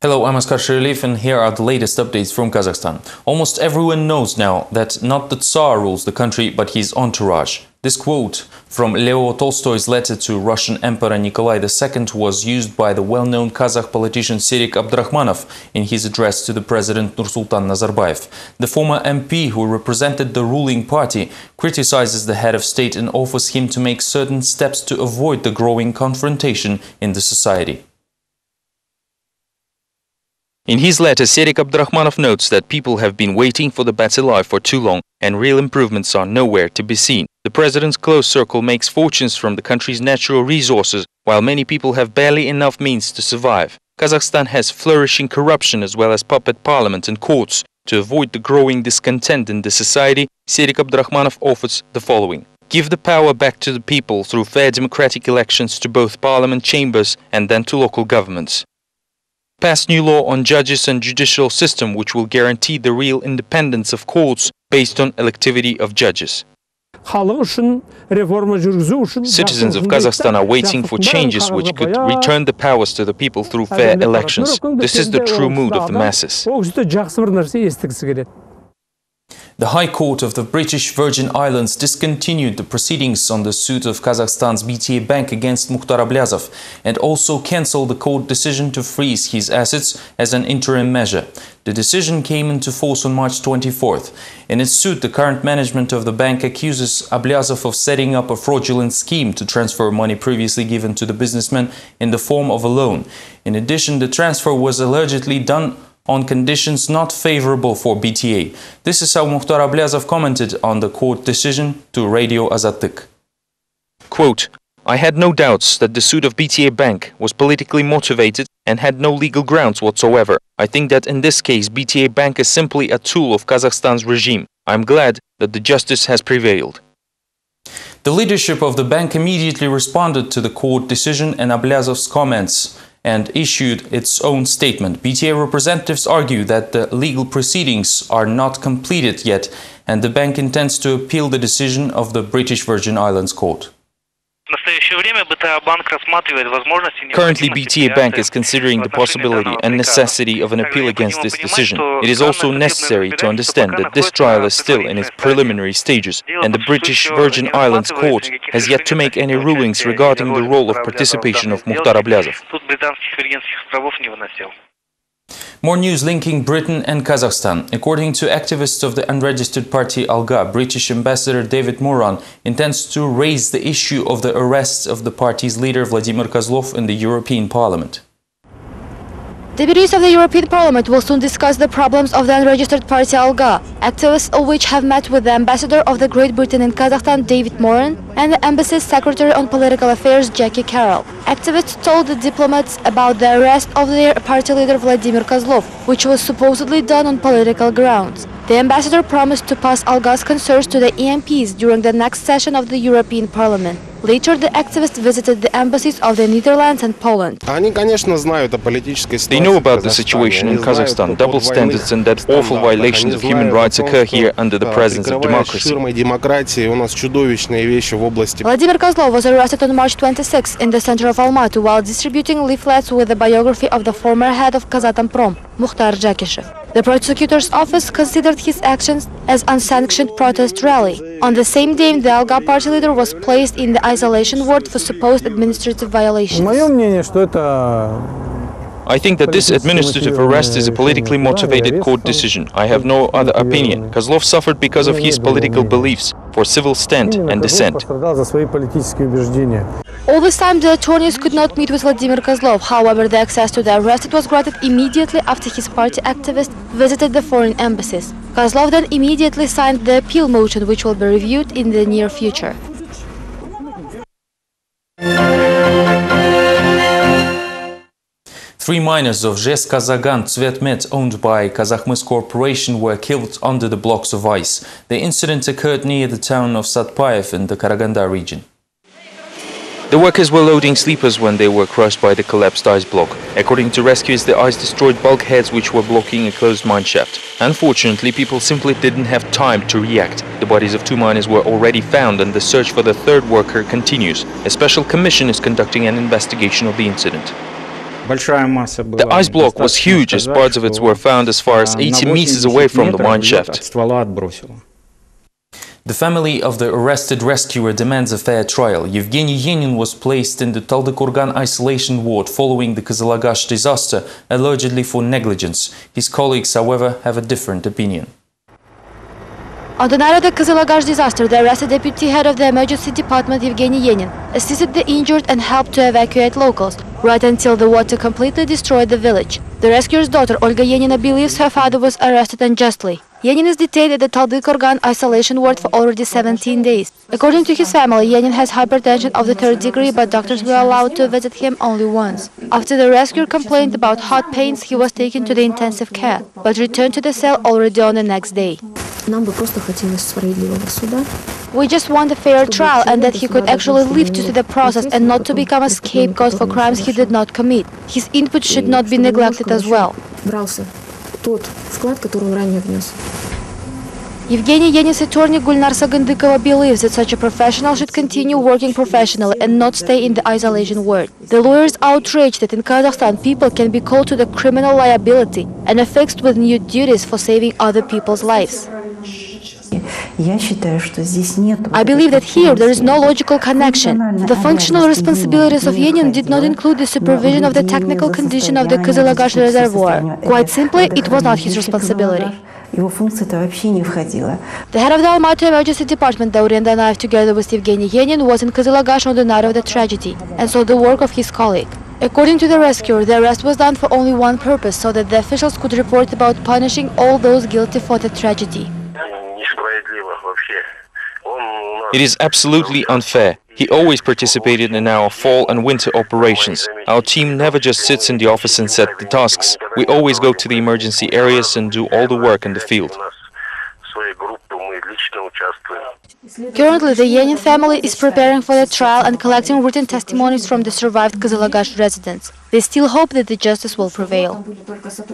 Hello, I'm Askar Sherlief, and here are the latest updates from Kazakhstan. Almost everyone knows now that not the Tsar rules the country, but his entourage. This quote from Leo Tolstoy's letter to Russian Emperor Nikolai II was used by the well-known Kazakh politician Serik Abdurakhmanov in his address to the President Nursultan Nazarbayev. The former MP, who represented the ruling party, criticizes the head of state and offers him to make certain steps to avoid the growing confrontation in the society. In his letter, Serik Abdurakhmanov notes that people have been waiting for the better life for too long and real improvements are nowhere to be seen. The president's close circle makes fortunes from the country's natural resources, while many people have barely enough means to survive. Kazakhstan has flourishing corruption as well as puppet parliament and courts. To avoid the growing discontent in the society, Serik Abdurakhmanov offers the following. Give the power back to the people through fair democratic elections to both parliament chambers and then to local governments. Pass new law on judges and judicial system which will guarantee the real independence of courts based on electivity of judges. Citizens of Kazakhstan are waiting for changes which could return the powers to the people through fair elections. This is the true mood of the masses. The High Court of the British Virgin Islands discontinued the proceedings on the suit of Kazakhstan's BTA Bank against Mukhtar Ablyazov and also cancelled the court decision to freeze his assets as an interim measure. The decision came into force on March 24th. In its suit, the current management of the bank accuses Ablyazov of setting up a fraudulent scheme to transfer money previously given to the businessman in the form of a loan. In addition, the transfer was allegedly done on conditions not favorable for BTA. This is how Mukhtar Ablyazov commented on the court decision to Radio Azattyk. Quote, I had no doubts that the suit of BTA Bank was politically motivated and had no legal grounds whatsoever. I think that in this case BTA Bank is simply a tool of Kazakhstan's regime. I'm glad that the justice has prevailed. The leadership of the bank immediately responded to the court decision and Ablyazov's comments and issued its own statement. BTA representatives argue that the legal proceedings are not completed yet and the bank intends to appeal the decision of the British Virgin Islands court. Currently, BTA Bank is considering the possibility and necessity of an appeal against this decision. It is also necessary to understand that this trial is still in its preliminary stages, and the British Virgin Islands Court has yet to make any rulings regarding the role of participation of Mukhtar Ablyazov. More news linking Britain and Kazakhstan. According to activists of the unregistered party Alga, British Ambassador David Moran intends to raise the issue of the arrests of the party's leader Vladimir Kozlov in the European Parliament. Deputies of the European Parliament will soon discuss the problems of the unregistered party Alga, activists of which have met with the ambassador of the Great Britain in Kazakhstan, David Moran, and the embassy's secretary on political affairs, Jackie Carroll. Activists told the diplomats about the arrest of their party leader Vladimir Kozlov, which was supposedly done on political grounds. The ambassador promised to pass Alga's concerns to the EMPs during the next session of the European Parliament. Later, the activists visited the embassies of the Netherlands and Poland. They know about the situation in Kazakhstan, double standards and that awful violations of human rights occur here under the presence of democracy. Vladimir Kozlov was arrested on March 26 in the center of Almaty while distributing leaflets with the biography of the former head of Kazatomprom, Mukhtar Jakishev. The prosecutor's office considered his actions as unsanctioned protest rally. On the same day, the Alga party leader was placed in the isolation ward for supposed administrative violations. I think that this administrative arrest is a politically motivated court decision. I have no other opinion. Kozlov suffered because of his political beliefs, for civil stand and dissent. All this time, the attorneys could not meet with Vladimir Kozlov. However, the access to the arrested was granted immediately after his party activists visited the foreign embassies. Kozlov then immediately signed the appeal motion, which will be reviewed in the near future. Three miners of Zhezkazagan Tsvetmet, owned by Kazakhmys Corporation, were killed under the blocks of ice. The incident occurred near the town of Satpayev in the Karaganda region. The workers were loading sleepers when they were crushed by the collapsed ice block. According to rescuers, the ice destroyed bulkheads which were blocking a closed mine shaft. Unfortunately, people simply didn't have time to react. The bodies of two miners were already found and the search for the third worker continues. A special commission is conducting an investigation of the incident. The ice block was huge as parts of it were found as far as 80 meters away from the mine shaft. The family of the arrested rescuer demands a fair trial. Yevgeny Yenin was placed in the Taldykurgan isolation ward following the Kazalagash disaster, allegedly for negligence. His colleagues, however, have a different opinion. On the night of the Kazalagash disaster, the arrested deputy head of the emergency department, Yevgeny Yenin, assisted the injured and helped to evacuate locals, right until the water completely destroyed the village. The rescuer's daughter, Olga Yenina, believes her father was arrested unjustly. Yenin is detained at the Taldykurgan isolation ward for already 17 days. According to his family, Yenin has hypertension of the 3rd degree, but doctors were allowed to visit him only once. After the rescuer complained about heart pains, he was taken to the intensive care, but returned to the cell already on the next day. We just want a fair trial and that he could actually live to see the process and not to become a scapegoat for crimes he did not commit. His input should not be neglected as well. Yevgeny Yenin's attorney Gulnar Sagandykova believes that such a professional should continue working professionally and not stay in the isolation ward. The lawyer is outraged that in Kazakhstan people can be called to the criminal liability and affixed with new duties for saving other people's lives. I believe that here there is no logical connection. The functional responsibilities of Yenin did not include the supervision of the technical condition of the Kazalagash reservoir. Quite simply, it was not his responsibility. The head of the Almaty emergency department, Daurian Danaev, together with Yevgeny Yenin, was in Kazalagash on the night of the tragedy and saw the work of his colleague. According to the rescuer, the arrest was done for only one purpose, so that the officials could report about punishing all those guilty for the tragedy. It is absolutely unfair. He always participated in our fall and winter operations. Our team never just sits in the office and set the tasks. We always go to the emergency areas and do all the work in the field. Currently, the Yenin family is preparing for the trial and collecting written testimonies from the survived Kazalagash residents. They still hope that the justice will prevail.